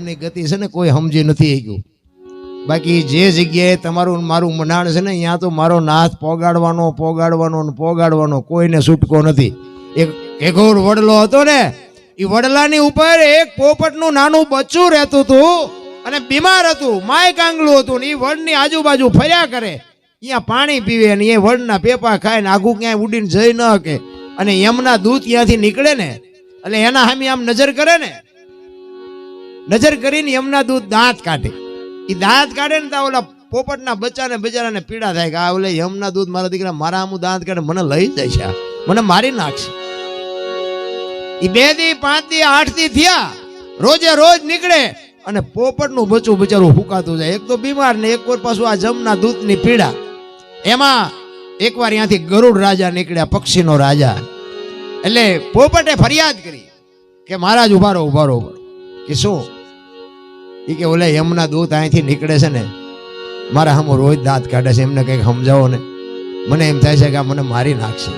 નામની ગતિ છે ને કોઈ સમજી નથી ગયું. બાકી જે જગ્યાએ તમારું મારું મનાણ છે ને અહીંયા તો મારો નાથ પોગાડવાનો પોગાડવાનો ને પોગાડવાનો, કોઈને છૂટકો નથી. એક ઘેઘોર વડલો હતો ને, એ વડલાની ઉપર એક પોપટનું નાનું બચ્ચું રહેતું હતું અને બીમાર હતું, માય કાંગલું હતું ને એ વડની આજુબાજુ ફર્યા કરે, અહીંયા પાણી પીવે અને એ વડના પેપા ખાય ને આઘું ક્યાંય ઉડીને જઈ ન શકે. અને યમના દૂત ત્યાંથી નીકળે ને એટલે એના સામે આમ નજર કરે ને, નજર કરીને યમના દૂત દાંત કાઢે. એ દાંત કાઢે ને તો ઓલા પોપટના બચ્ચાને બજારાને પીડા થાય કે આ ઓલે યમના દૂત મારા દીકરા મારા આમું દાંત કાઢે, મને લઈ જાય છે, મને મારી નાખશે. એ 2 દી 5 દી 8 દી થયા, રોજે રોજ નીકળે અને પોપટનું બચ્ચું બચારું ફૂંકાતું જાય. એક તો બીમાર ને એક વાર પાછું આ જમના દૂતની પીડા. એમાં એકવાર ત્યાંથી ગરુડ રાજા નીકળ્યા, પક્ષીનો રાજા. એટલે પોપટે ફરિયાદ કરી કે મહારાજ ઉભા રહો ઉભા રહો. કે શું? એ કે ઓલે યમના દૂત અહીંથી નીકળે છે ને, મારા હમો રોજ દાંત કાઢે છે, એમને કંઈક સમજાવો ને, મને એમ થાય છે કે આ મને મારી નાખશે.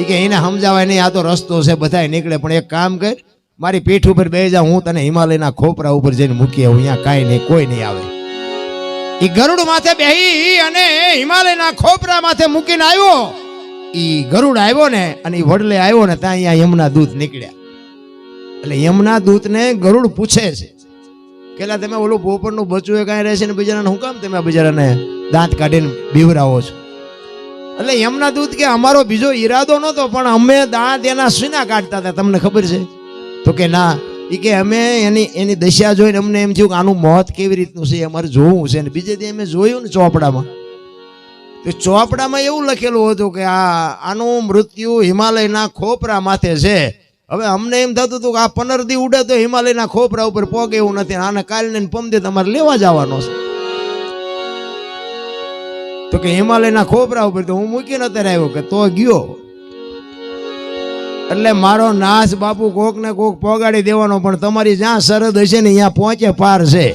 એ કે એને સમજાવાય નહીં, આ તો રસ્તો છે, બધાય નીકળે, પણ એક કામ કર, મારી પીઠ ઉપર બેસી જા, હું તને હિમાલયના ખોપરા ઉપર જઈને મૂકી આવું, અહીંયા કાંઈ નહીં, કોઈ નહીં આવે. એ ગરુડ માથે બેહી અને હિમાલયના ખોપરા માથે મૂકીને આવ્યો. એ ગરુડ આવ્યો ને અને એ વડલે આવ્યો ને ત્યાં અહીંયા યમના દૂત નીકળ્યા. એટલે યમના દૂતને ગરુડ પૂછે છે કે તમે ઓલું પોપટનું બચ્ચું એ કાંઈ રહેશે ને બિચારાને હું કામ તમે બિચારાને દાંત કાઢીને બીવરાવો છો? એટલે યમના દૂત કે અમારો બીજો ઈરાદો નહોતો, પણ અમે દાંત એના સીના કાઢતા હતા, તમને ખબર છે? તો કે ના, એ કે અમે એની દશા જોઈને અમને એમ થયું કે આનું મોત કેવી રીતનું છે અમારે જોવું છે. ને બીજે દી અમે જોયું ને ચોપડામાં, તો ચોપડામાં એવું લખેલું હતું કે આનું મૃત્યુ હિમાલયના ખોપરા માથે છે. હવે અમને એમ થતું હતું કે આ 15 દી ઉડે તો હિમાલયના ખોપરા ઉપર પોગે એવું નથી, આને કાલને પમદે તમારે લેવા જવાનો છે. તો કે હિમાલયના ખોપરા ઉપર તો હું મૂકીને અત્યારે આવ્યો કે તો ગયો. એટલે મારો નાશ બાપુ કોક ને કોક પોગાડી દેવાનો, પણ તમારી જ્યાં સરહદ હશે ને અહીંયા પહોંચે પાર છે,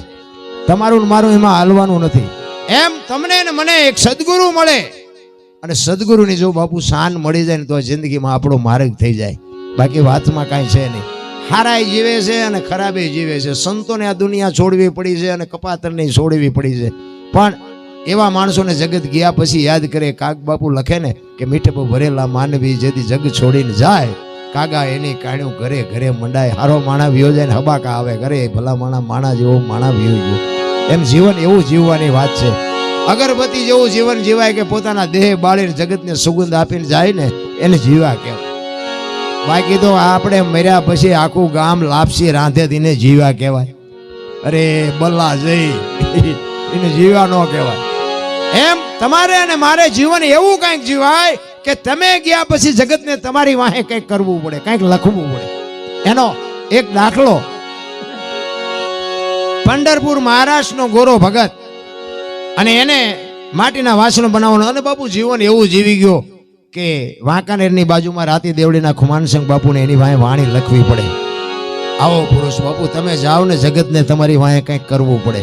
તમારું મારું એમાં હાલવાનું નથી. એમ તમને ને મને એક સદગુરુ મળે, અને સદગુરુની જો બાપુ શાન મળી જાય ને તો જિંદગીમાં આપણો માર્ગ થઈ જાય. બાકી વાતમાં કાંઈ છે નહીં. હારાય જીવે છે અને ખરાબે જીવે છે. સંતોને આ દુનિયા છોડવી પડી છે અને કપાતરને છોડવી પડી છે, પણ એવા માણસોને જગત ગયા પછી યાદ કરે. કાગ બાપુ લખે ને કે મીઠપ ભરેલા માનવી જેથી જગ છોડીને જાય, કાગા એની કાણ્યું ઘરે ઘરે મંડાય. હારો માણા વિયો જાય ને હબાકા આવે ઘરે, ભલા માણા જેવો માણા વિયો ગયો. એમ જીવન એવું જીવવાની વાત છે. અગરબત્તી જેવું જીવન જીવાય કે પોતાના દેહ બાળીને જગતને સુગંધ આપીને જાય ને, એને જીવા કહેવાય. બાકી તો આપણે મર્યા પછી આખું ગામ લાપસી રાંધે એને જીવા કહેવાય. અરે બલ્લા જઈ એને જીવા ન કહેવાય. એમ તમારે અને મારે જીવન એવું કંઈક જીવાય કે તમે ગયા પછી જગતને તમારી વાહે કંઈક કરવું પડે, કંઈક લખવું પડે. એનો એક દાખલો, પંઢરપુર મહારાષ્ટ્રનો ગોરો ભગત, અને એને માટીના વાસણો બનાવવાનો, અને બાપુ જીવન એવું જીવી ગયો કે વાંકાનેરની બાજુમાં રાતી દેવડીના ખુમાનસિંહ બાપુને એની વાહે વાણી લખવી પડે. આવો પુરુષ બાપુ તમે જાઓ ને જગતને તમારી વાહે કંઈક કરવું પડે.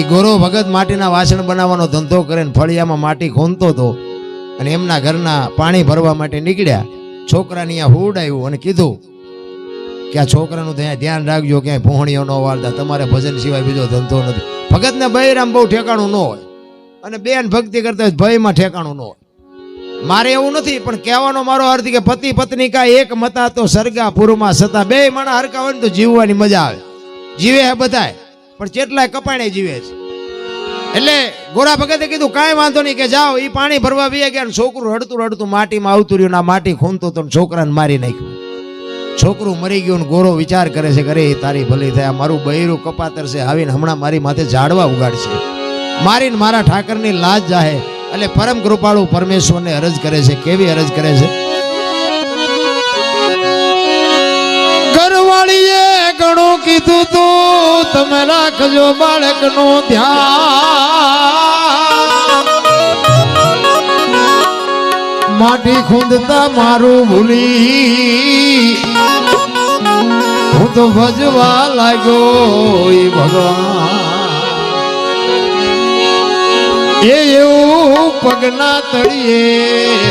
એ ગોરો ભગત માટીના વાસણ બનાવવાનો ધંધો કરે ને ફળિયામાં માટી ખોનતો હતો, અને એમના ઘરના પાણી ભરવા માટે નીકળ્યા. છોકરાને અહીંયા હુવડાવ્યું અને કીધું કે આ છોકરાનું ત્યાં ધ્યાન રાખજો, ક્યાંય ભોહણીઓ ન વાળતા, તમારે ભજન સિવાય બીજો ધંધો નથી. ભગતને બૈરામ બહુ ઠેકાણું ન હોય, અને બેન ભક્તિ કરતા હોય ભયમાં ઠેકાણું ન હોય. મારે એવું નથી, પણ કહેવાનો મારો અર્થ કે પતિ પત્ની કા એક મતા તો સરગા પુરમાં સતા. 2 માણા હરકા હોય ને તો જીવવાની મજા આવે. જીવે હે બધાય, પણ કેટલાય કપાણે જીવે છે. એટલે ગોરા ભગતે કીધું કાંઈ વાંધો નહીં, કે જાઓ. એ પાણી ભરવા વી ગયા, છોકરું રડતું રડતું માટીમાં આવતું રહ્યું, ના માટી ખૂંદતો તો છોકરાને મારી નાખ્યું. છોકરું મરી ગયું. ગોરો વિચાર કરે છે, અરે તારી ભલી થયા, મારું બૈરું કપાતર છે, આવીને હમણાં મારી માથે ઝાડવા ઉગાડશે, મારીને મારા ઠાકરની લાજ જાહે. એટલે પરમ કૃપાળુ પરમેશ્વરને અરજ કરે છે. કેવી અરજ કરે છે? ઘરવાળીએ ઘણું કીધું તું, તમે રાખજો બાળકનું ધ્યાન, માટી ખૂંદતા મારું ભૂલી હું તો ભજવા લાગ્યો ભગવાન. એ એવું પગના તળિયે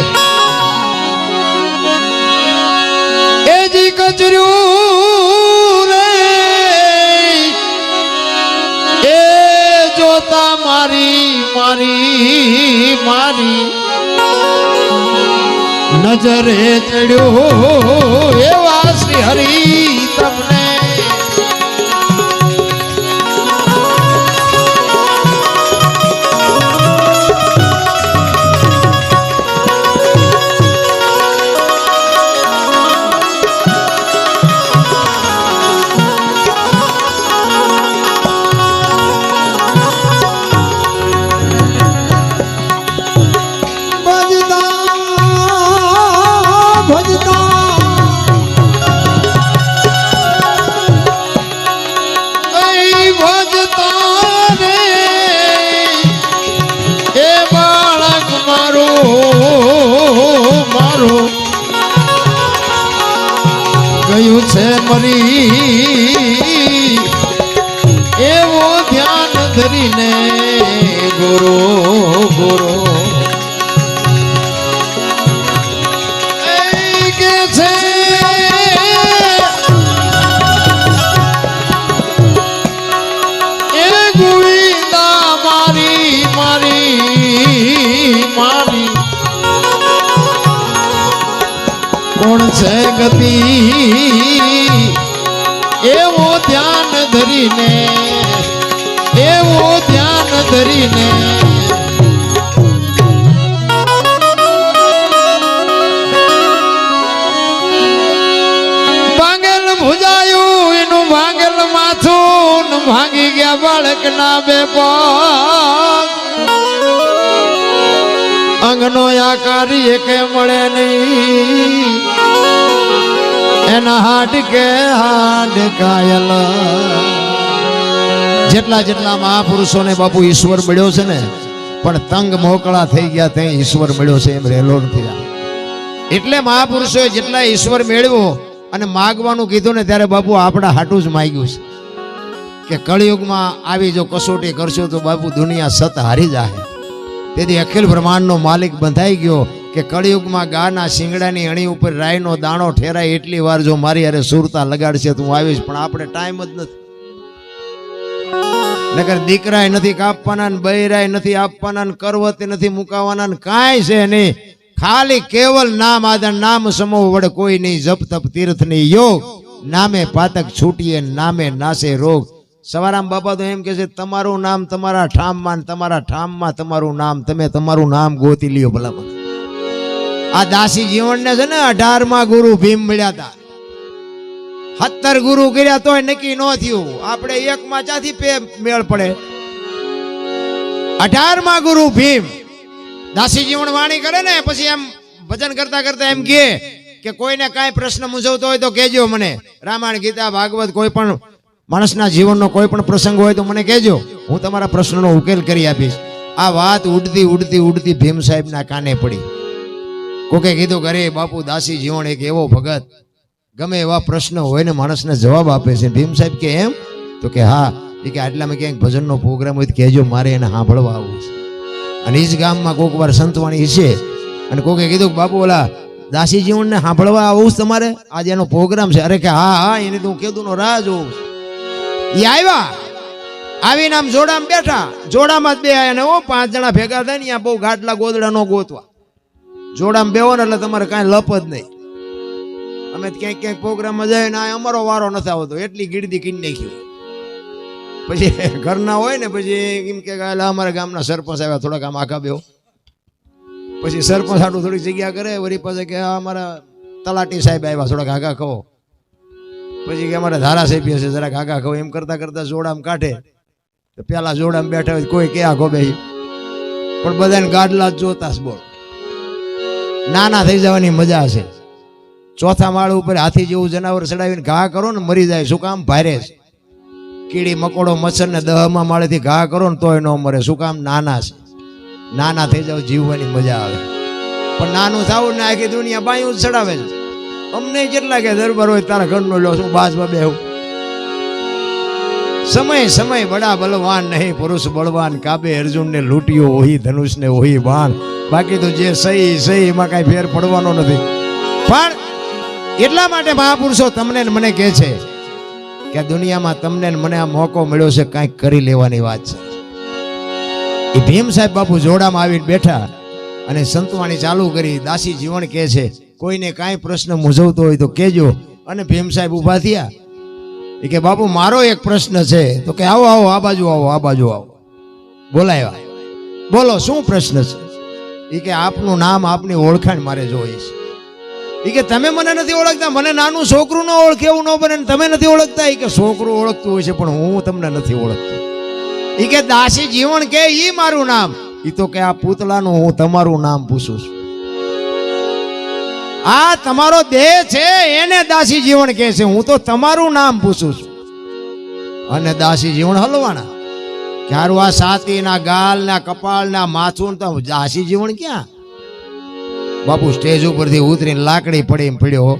એ જી કચર્યું રે, મારી મારી મારી નજરે ચડ્યો એવા શ્રી હરિ તમને ગયું છે મરી એવો ધ્યાન ધરીને ગુરુ ગુરુ કે છે એ ગોવિંદા મારી મારી મારી કોણ છે ગતિ એવો ધ્યાન ધરીને એવો ધ્યાન ધરીને ભાંગેલ ભુજાયું એનું ભાંગેલ માથું ભાંગી ગયા બાળકના બે પગ અંગનો આકાર એકે મળે નહીં એના હાડકે હાડકાયલ જેટલા જેટલા મહાપુરુષોને બાપુ ઈશ્વર મળ્યો છે ને પણ તંગ મોકળા થઈ ગયા ત્યાં ઈશ્વર મળ્યો છે એમ રહેલો નથી. એટલે મહાપુરુષોએ જેટલા ઈશ્વર મેળવ્યો અને માગવાનું કીધું ને ત્યારે બાપુ આપણા હાટું જ માગ્યું છે કે કળિયુગમાં આવી જો કસોટી કરશો તો બાપુ દુનિયા સત હારી જાય. તેથી અખિલ બ્રહ્માંડનો માલિક બંધાઈ ગયો કે કળિયુગમાં ગાના શિંગડાની અણી ઉપર રાયનો દાણો ઠેરાય એટલી વાર જો મારી અરે સુરતા લગાડશે તો હું આવીશ. પણ આપણે ટાઈમ જ નથી. નકર દીકરાય નથી કાપવાના ને બૈરાય નથી આપવાના ને કરવતે નથી મુકાવાના ને કાંઈ છે નહીં. ખાલી કેવલ નામ આદર નામ સમૂહ વડે કોઈ નહીં. જપ તપ તીર્થની યોગ નામે પાતક છૂટીએ નામે નાશે રોગ. સવારામ બાપા તો એમ કે છે તમારું નામ તમારા ઠામમાં તમારા ઠામમાં તમારું નામ તમે તમારું નામ ગોતી લ્યો ભલામાં. આ દાસી જીવનને છે ને 18માં ગુરુ ભીમ મળ્યા હતા. 17 ગુરુ કર્યા તોય નક્કી ન થયું. આપણે એકમાં ચાથી મેળ પડે. 18માં ગુરુ ભીમ દાસી જીવન વાણી કરે ને પછી એમ ભજન કરતા કરતા એમ કે કોઈને કાંઈ પ્રશ્ન મૂંઝવતો હોય તો કહેજો મને. રામાયણ ગીતા ભાગવત કોઈ પણ માણસના જીવનનો કોઈ પણ પ્રસંગ હોય તો મને કહેજો, હું તમારા પ્રશ્નનો ઉકેલ કરી આપીશ. આ વાત ઉડતી ઉડતી ઉડતી ભીમ સાહેબના કાને પડી. કોકે કીધું કરે બાપુ દાસી જીવન એક એવો ભગત ગમે એવા પ્રશ્ન હોય ને માણસને જવાબ આપે છે. ભીમ સાહેબ કે એમ? તો કે હા. એ કે આટલામાં ક્યાંક ભજનનો પ્રોગ્રામ હોય તો કહેજો, મારે એને સાંભળવા આવવું છે. અને એ જ ગામમાં કોક વાર સંતવાણી છે અને કોકે કીધું બાપુ ઓલા દાસી જીવનને સાંભળવા આવું તમારે આજે એનો પ્રોગ્રામ છે. અરે કે હા હા એને તો હું કીધું નો રાહ જોઉં. એ આવ્યા, આવીને આમ જોડામાં બેઠા. જોડામાં જ બે આયા ને 5 જણા ભેગા થાય ને ત્યાં બહુ ગાટલા ગોદડા નો ગોતવા. જોડામાં બેવો ને એટલે તમારે કાંઈ લપ જ નહીં. અમે ક્યાંક ક્યાંક પ્રોગ્રામમાં જાય ને અમારો વારો નથી આવતો એટલી ગીરદી કરી નાખ્યું. પછી ઘરના હોય ને પછી એમ કે અમારા ગામના સરપંચ આવ્યા થોડાક આમ આખા બેહો. પછી સરપંચ આટલું થોડીક જગ્યા કરે વળી પાસે કે અમારા તલાટી સાહેબ આવ્યા થોડાક આગા કહો. પછી કે અમારા ધારાસભ્ય છે જરાક આગા કહો. એમ કરતા કરતા જોડામાં કાઢે તો પેલા જોડામાં બેઠા હોય કોઈ કે આખો બે પણ બધાને ગાડલા જ જોતા જ બોલ. નાના થઈ જવાની મજા છે. ચોથા માળ ઉપર હાથી જેવું જનાવર ચડાવીને ઘા કરો ને મરી જાય. શું કામ? ભારે છે. કીડી મકોડો મચ્છર ને 10મા માળેથી ઘા કરો ને તોય ન મરે. શું કામ? નાના છે. નાના થઈ જાવ જીવવાની મજા આવે. પણ નાનું થાવું ને આખી દુનિયા બાયું જ ચડાવે છે. અમને જેટલા કે દરબાર હોય તારા ઘરનો લો શું બાજમાં બેહું. સમય સમય બડા બલવાન નહીં પુરુષ બળવાન કાબે અર્જુન ને લૂંટ્યો ઓહી ધનુષ ને ઓહી બાણ. બાકી તો જે સહી સહી એમાં કઈ ફેર પડવાનો નથી. પણ એટલા માટે મહાપુરુષો તમને ને મને કહે છે કે દુનિયામાં તમને ને મને આ મોકો મળ્યો છે કાંઈક કરી લેવાની વાત છે. એ ભીમ સાહેબ બાપુ જોડામાં આવીને બેઠા અને સંતવાણી ચાલુ કરી. દાસી જીવણ કહે છે કોઈને કાંઈ પ્રશ્ન મૂંઝવતો હોય તો કહેજો. અને ભીમ સાહેબ ઊભા થયા. એ કે બાપુ મારો એક પ્રશ્ન છે. તો કે આવો આવો, આ બાજુ આવો, આ બાજુ આવો. બોલાવ્યા. બોલો શું પ્રશ્ન છે? એ કે આપનું નામ, આપની ઓળખાણ મારે જોઈએ છે. એ કે તમે મને નથી ઓળખતા, મને નાનું છોકરું ન ઓળખે એવું ન બને. તમે નથી ઓળખતા? એ કે છોકરું ઓળખતું હોય છે પણ હું તમને નથી ઓળખતો. એ કે દાસી જીવણ કે ઈ મારું નામ. એ તો કે આ પૂતળાનું હું તમારું નામ પૂછું છું. આ તમારો દેહ છે એને દાસી જીવણ કહે છે, હું તો તમારું નામ પૂછું છું. અને દાસી જીવણ હલવાના. ક્યારું આ છાતીના, ગાલના, કપાળના, માથું તો દાસી જીવણ ક્યાં? બાપુ સ્ટેજ ઉપરથી ઉતરીને લાકડી પડી પડ્યો.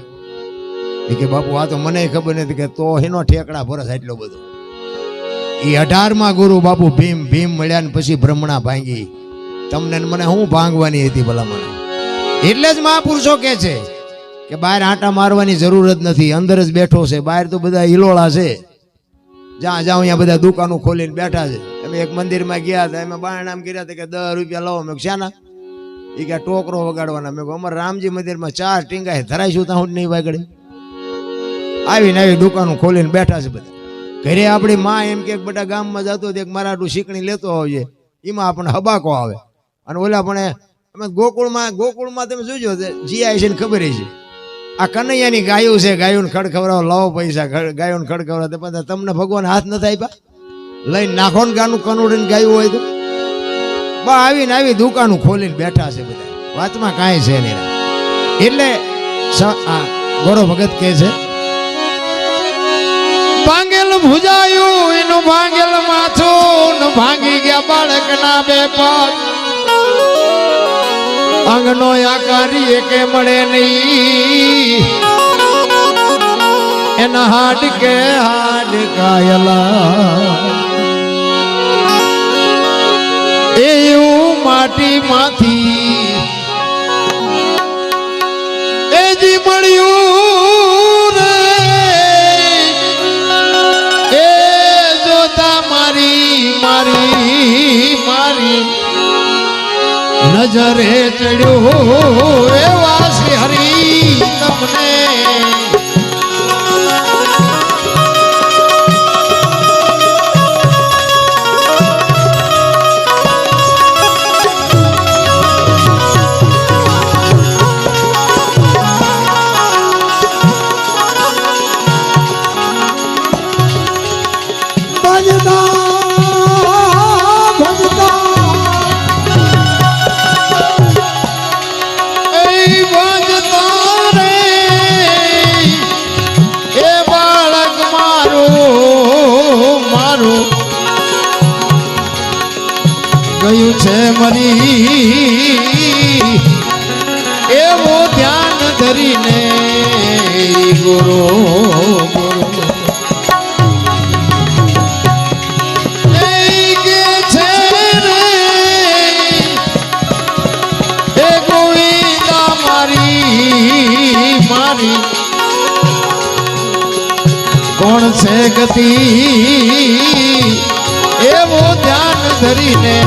એ કે બાપુ આ તો મને ખબર નથી. કે તો એનો ઠેકડા ભરસ એટલો બધો. એ 18મા ગુરુ બાપુ ભીમ મળ્યા ને પછી બ્રહ્મણા ભાંગી. તમને મને હું ભાંગવાની હતી ભલા મને? એટલે જ મહાપુરુષો કે છે કે બહાર આંટા મારવાની જરૂર જ નથી, અંદર જ બેઠો છે. બહાર તો બધા હિલોળા છે, જ્યાં જાઉં અહીંયા બધા દુકાનો ખોલીને બેઠા છે. અમે એક મંદિરમાં ગયા હતા, એમાં બારણામ કર્યા હતા કે 10 રૂપિયા લાવો. મેં શાના? એ કે ટોકરો વગાડવાના. મેં અમારે રામજી મંદિરમાં 4 ટીંગાય ધરાઈશું ત્યાં નહીં વાગડે. આવીને આવી દુકાનો ખોલીને બેઠા છે બધા. ઘરે આપણી માં એમ કે બધા ગામમાં જતો એક મારા આટલું શીકણી લેતો આવજે, એમાં આપણને હબાકો આવે. અને ઓલા પણ અમે ગોકુળમાં તમે જોજો જીઆઈ છે ને ખબર છે આ કનૈયાની ગાયું છે, ગાયું ખડ ખવડાવો, લાવો પૈસા, ગાયું ખડ ખવડાવો. તમને ભગવાન હાથ નથી આપ્યા? લઈને નાખો ને ગાનું કનુડીને ગાયું હોય તો. બા આવીને આવી દુકાનો ખોલીને બેઠા છે બધા, વાતમાં કાંઈ છે નહીં. એટલે ગોરો ભગત કહે છે ભાંગેલ ભુજાયું એનું ભાંગેલ માથું, ભાંગી ગયા બાળકના 2 પગ. અંગનો આકારી કે મળે નહીં, એના હાડ કાયલા. એવું માટી માંથી એ જી મળ્યું રે, એ જોતા મારી નજરે ચડ્યો એવા શ્રી હરી તમને. ગયું છે મરી એવો ધ્યાન ધરીને ગુરુ કે છે રે એ ગોવિંદા મારી કોણ છે ગતિ એવો ધ્યાન ધરીને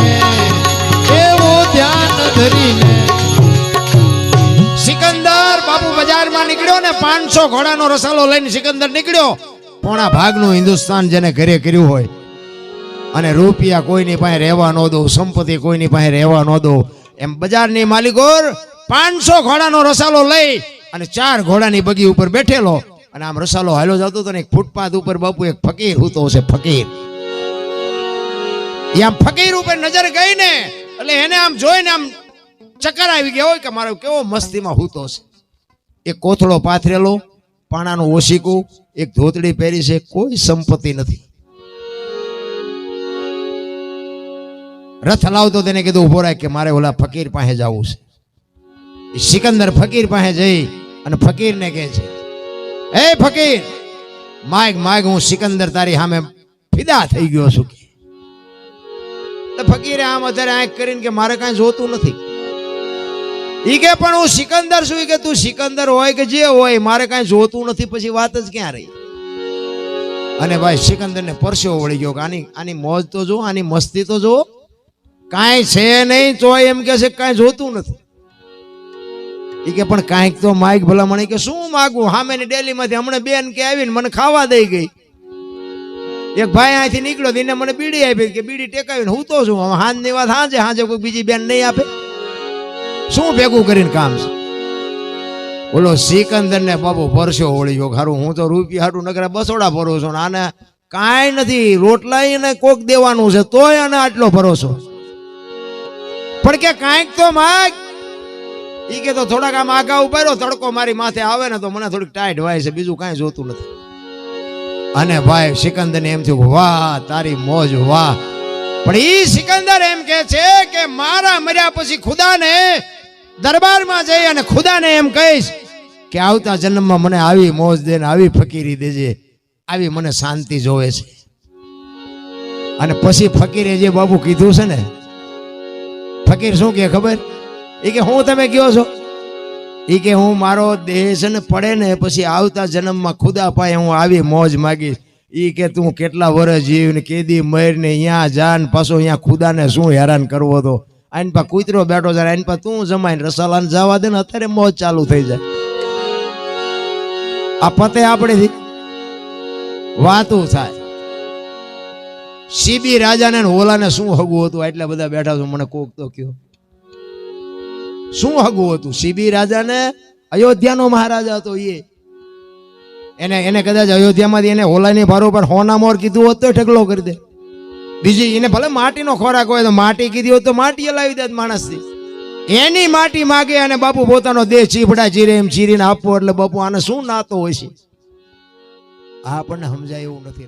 સિકંદર બાપુ બજારમાં નીકળ્યો ને 500 ઘોડાનો રસાલો લઈને સિકંદર નીકળ્યો. પોણા ભાગનું હિન્દુસ્તાન જેને ઘરે કર્યું હોય અને રૂપિયા કોઈની પાસે રહેવા ન દો, સંપત્તિ કોઈની પાસે રહેવા ન દો, એમ બજારની માલિકોર 500 ઘોડાનો રસાલો લઈ અને 4 ઘોડાની બગી ઉપર બેઠેલો અને આમ રસાલો હાલો જતો હતો ને એક ફૂટપાથ ઉપર બાપુ એક ફકીર હૂતો છે. ફકીર આમ ફકીર ઉપર નજર ગઈ ને એટલે એને આમ જોઈને આમ ચક્કર આવી ગયા હોય કે મારો કેવો મસ્તીમાં હૂતો છે. એક કોથળો પાથરેલો, પાણાનું ઓશીકું, એક ધોતડી પહેરી છે, કોઈ સંપત્તિ નથી. રથ લાવતો તેને કીધું ઉભો રાખ કે મારે ઓલા ફકીર પાસે જવું છે. સિકંદર ફકીર પાસે જઈ અને ફકીરને કહે છે એ ફકીર માગ હું સિકંદર તારી સામે ફિદા થઈ ગયો છું. ફકીરે આમ અત્યારે આંખ કરીને કે મારે કાંઈ જોતું નથી. ઈ કે પણ હું સિકંદર છું. ઈ કે તું સિકંદર હોય કે જે હોય મારે કાંઈ જોતું નથી. પછી વાત જ ક્યાં રહી? અને ભાઈ સિકંદર ને પરસેવો વળી ગયો કે આની મોજ તો જો, આની મસ્તી તો જો. કાંઈ છે નહીં તો એમ કે છે કાંઈ જોતું નથી. એ કે પણ કાંઈક તો માઈક ભલા મને કે શું માગું સામેની ડેલીમાંથી હમણાં બેન કે આવીને મને ખાવા દઈ ગઈ. એક ભાઈ અહીંથી નીકળ્યો એને મને બીડી આપી કે બીડી ટેકાવીને હું તો છું હવે હાંજની વાત હાંજે હાંજે કોઈ બીજી બેન નહીં આપે. શું ભેગું કરીને કામ છે? ઓલો સિકંદર ને બાબુ પરસો વળી ગયો. ખારું હું તો રૂપિયા હાટું નકરા બસોડા ભરો છું આને કાંઈ નથી રોટલા એને કોક દેવાનું છે તોય આને આટલો ભરોસો. પણ કે કાંઈક તો માગ. ઈ કે તો થોડાક આમ આગા ઉભા તડકો મારી માથે આવે ને તો મને થોડીક ટાઈટ વાય છે બીજું કાંઈ જોતું નથી. અને ભાઈ સિકંદર ને એમ થયું વાહ તારી મોજ વાહ. પણ ઈ સિકંદર એમ કે છે કે મારા મર્યા પછી ખુદાને દરબારમાં જઈ અને ખુદાને એમ કહીશ કે આવતા જન્મમાં મને આવી મોજ દે ને આવી ફકીરી દેજે આવી મને શાંતિ જોવે છે. અને પછી ફકીરે જે બાબુ કીધું છે ને ફકીર શું કે ખબર? એ કે હું તમે કયો છો? એ કે હું મારો દેહ છે ને પડે ને પછી આવતા જન્મમાં ખુદા પાસે હું આવી મોજ માગીશ. એ કે તું કેટલા વર્ષ જીવ ને કેદી મર ને અહીંયા જા ને પાછો અહીંયા ખુદાને શું હેરાન કરવો તો આઈન પા કૂતરો બેઠો જાય આઈન પા તું જમાઈને રસાલાને જવા દે ને અત્યારે મોજ ચાલુ થઈ જાય. આ પતે આપણેથી વાતું થાય. સીબી રાજાને ઓલાને શું હગવું હતું એટલા બધા બેઠા છો મને કોક તો કયો શું હગવું હતું? સીબી રાજાને અયોધ્યાનો મહારાજા હતો. એને કદાચ અયોધ્યામાંથી એને ઓલાની બરોબર હોના મોર કીધું હોત તો ઢગલો કરી દે. બીજી એને ભલે માટીનો ખોરાક હોય તો માટી કીધી હોત તો માટી લાવી દે માણસથી. એની માટી માગે અને બાપુ પોતાનો દેહ ચીફડા ચીરે એમ ચીરીને આપવો એટલે બાપુ આને શું નાતો હોય છે? આ આપણને સમજાય એવું નથી.